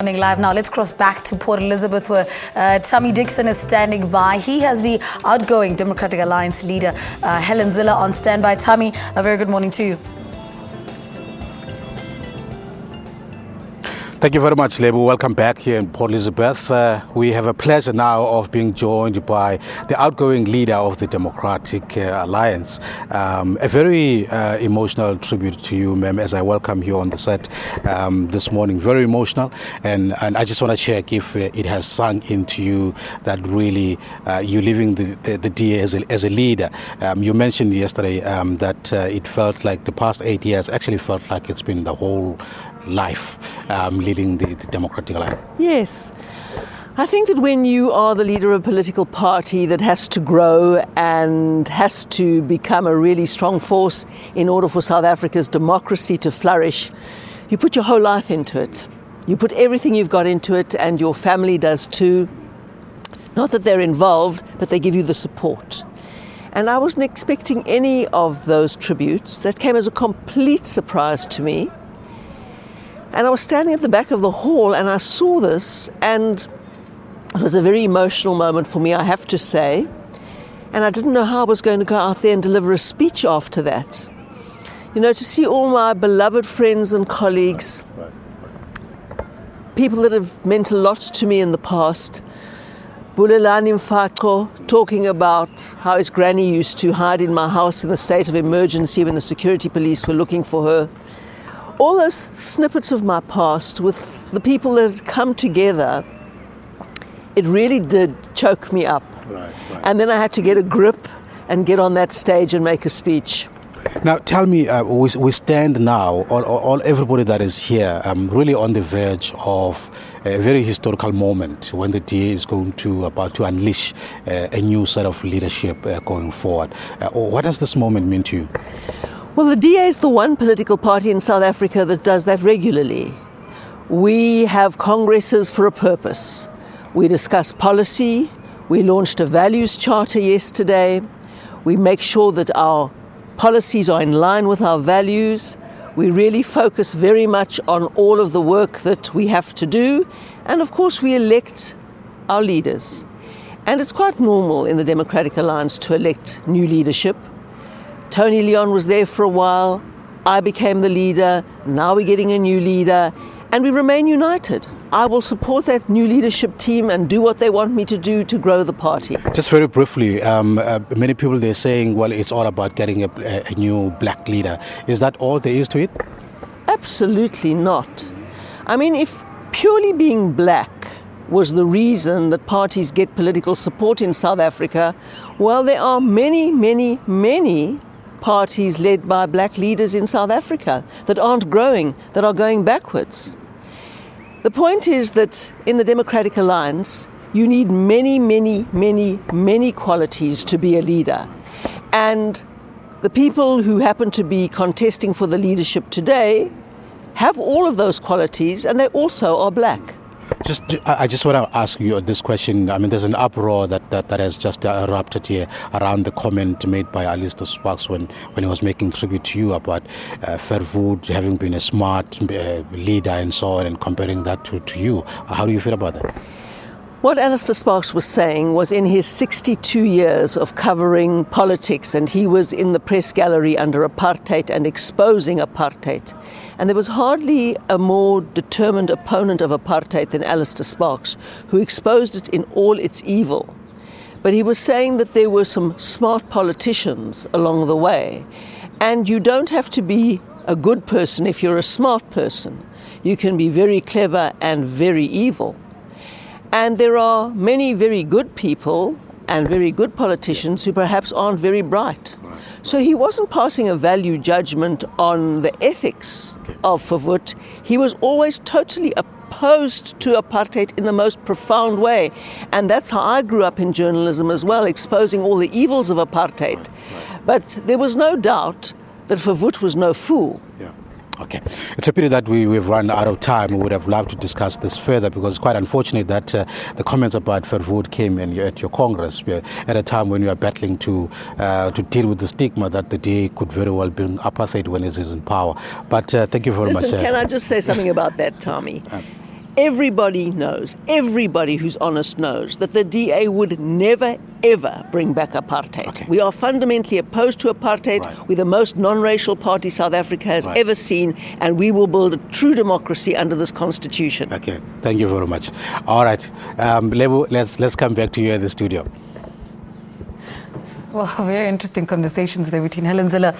Live now. Let's cross back to Port Elizabeth where Thami Dickson is standing by. He has the outgoing Democratic Alliance leader, Helen Zille, on standby. Thami, a very good morning to you. Thank you very much, Lebu. Welcome back here in Port Elizabeth. We have a pleasure now of being joined by the outgoing leader of the Democratic Alliance. A very emotional tribute to you, ma'am, as I welcome you on the set this morning. Very emotional. And I just want to check if it has sunk into you that really you're leaving the DA as a leader. You mentioned yesterday that it felt like the past 8 years actually felt like it's been the whole life leading the Democratic Alliance. Yes. I think that when you are the leader of a political party that has to grow and has to become a really strong force in order for South Africa's democracy to flourish, you put your whole life into it. You put everything you've got into it, and your family does too. Not that they're involved, but they give you the support. And I wasn't expecting any of those tributes. That came as a complete surprise to me. And I was standing at the back of the hall and I saw this, and it was a very emotional moment for me, I have to say. And I didn't know how I was going to go out there and deliver a speech after that. You know, to see all my beloved friends and colleagues, people that have meant a lot to me in the past. Bulelani Mfaqo talking about how his granny used to hide in my house in the state of emergency when the security police were looking for her. All those snippets of my past with the people that had come together, it really did choke me up. Right. And then I had to get a grip and get on that stage and make a speech. Now, tell me, we stand now, all everybody that is here, really on the verge of a very historical moment when the DA is about to unleash a new set of leadership going forward. What does this moment mean to you? Well, the DA is the one political party in South Africa that does that regularly. We have congresses for a purpose. We discuss policy. We launched a values charter yesterday. We make sure that our policies are in line with our values. We really focus very much on all of the work that we have to do. And of course, we elect our leaders. And it's quite normal in the Democratic Alliance to elect new leadership. Tony Leon was there for a while. I became the leader. Now we're getting a new leader. And we remain united. I will support that new leadership team and do what they want me to do to grow the party. Just very briefly, many people, they're saying, well, it's all about getting a new black leader. Is that all there is to it? Absolutely not. I mean, if purely being black was the reason that parties get political support in South Africa, well, there are many, many, many parties led by black leaders in South Africa that aren't growing, that are going backwards. The point is that in the Democratic Alliance, you need many, many, many, many qualities to be a leader. And the people who happen to be contesting for the leadership today have all of those qualities, and they also are black. I just want to ask you this question. I mean, there's an uproar that has just erupted here around the comment made by Alistair Sparks when he was making tribute to you about Verwoerd having been a smart leader and so on, and comparing that to you. How do you feel about that? What Alistair Sparks was saying was in his 62 years of covering politics, and he was in the press gallery under apartheid and exposing apartheid. And there was hardly a more determined opponent of apartheid than Alistair Sparks, who exposed it in all its evil. But he was saying that there were some smart politicians along the way. And you don't have to be a good person if you're a smart person. You can be very clever and very evil. And there are many very good people and very good politicians who perhaps aren't very bright. So he wasn't passing a value judgment on the ethics of Verwoerd. He was always totally opposed to apartheid in the most profound way. And that's how I grew up in journalism as well, exposing all the evils of apartheid. But there was no doubt that Verwoerd was no fool. Yeah. Okay. It's a pity that we've run out of time. We would have loved to discuss this further, because it's quite unfortunate that the comments about Verwoerd came at your Congress at a time when you are battling to deal with the stigma that the DA could very well bring apartheid when it is in power. But thank you very much. Can I just say something about that, Thami? everybody knows, everybody who's honest knows, that the DA would never, ever bring back apartheid. Okay. We are fundamentally opposed to apartheid. Right. We're the most non-racial party South Africa has Right. ever seen, and we will build a true democracy under this constitution. Okay, thank you very much. All right, Lebo, let's come back to you in the studio. Well, very interesting conversations there between Helen Zille